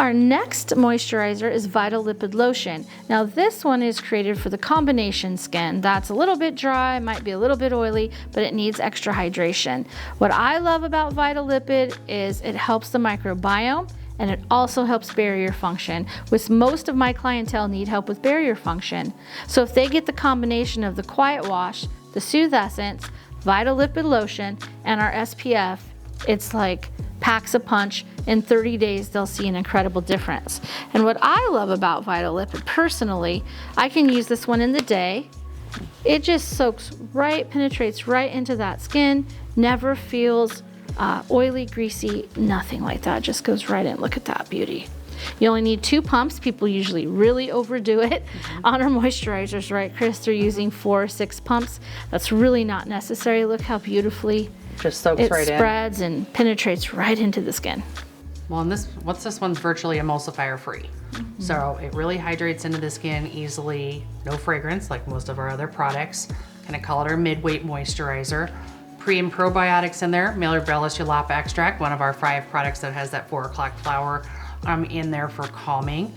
Our next moisturizer is Vital Lipid Lotion. Now this one is created for the combination skin. That's a little bit dry, might be a little bit oily, but it needs extra hydration. What I love about Vital Lipid is it helps the microbiome and it also helps barrier function, which most of my clientele need help with barrier function. So if they get the combination of the Quiet Wash, the Soothe Essence, Vital Lipid Lotion, and our SPF, it's like packs a punch. In 30 days, they'll see an incredible difference. And what I love about Vital Lipid personally, I can use this one in the day. It just soaks right, penetrates right into that skin, never feels oily, greasy, nothing like that. Just goes right in. Look at that beauty. You only need 2 pumps. People usually really overdo it on our moisturizers, right, Chris? They're using 4 or 6 pumps. That's really not necessary. Look how beautifully just soaks right in. It spreads and penetrates right into the skin. Well, and this one's virtually emulsifier free. So it really hydrates into the skin easily, no fragrance like most of our other products. Kind of call it our mid-weight moisturizer. Pre and probiotics in there, Malobellus Ulapa extract, one of our 5 products that has that 4 o'clock flower in there for calming.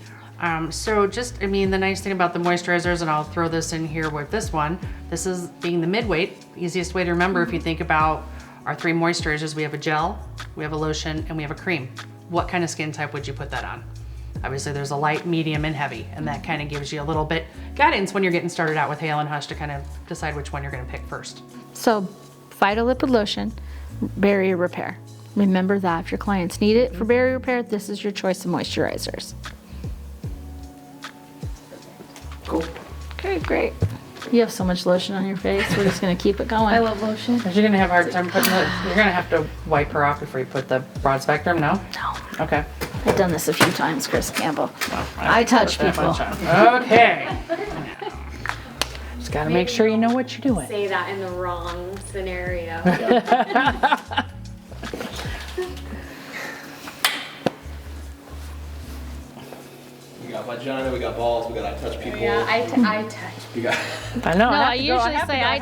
So just, I mean, the nice thing about the moisturizers, and I'll throw this in here with this one, this is being the mid-weight, easiest way to remember if you think about our 3 moisturizers. We have a gel, we have a lotion, and we have a cream. What kind of skin type would you put that on? Obviously there's a light, medium, and heavy, and that kind of gives you a little bit guidance when you're getting started out with Hale and Hush to kind of decide which one you're gonna pick first. So Vital Lipid Lotion, barrier repair. Remember that if your clients need it for barrier repair, this is your choice of moisturizers. Cool. Okay, great. You have so much lotion on your face. We're just gonna keep it going. I love lotion. You're gonna have a hard time putting the, you're gonna have to wipe her off before you put the broad spectrum, no? No. Okay. I've done this a few times, Chris Campbell. Well, I touch put that people. much on. Okay. Just gotta make sure you know what you're doing. Say that in the wrong scenario. We got vagina, we got balls, we got I touch people. Yeah, I touch. We got I know. No, I have I to go- usually have to say go- I have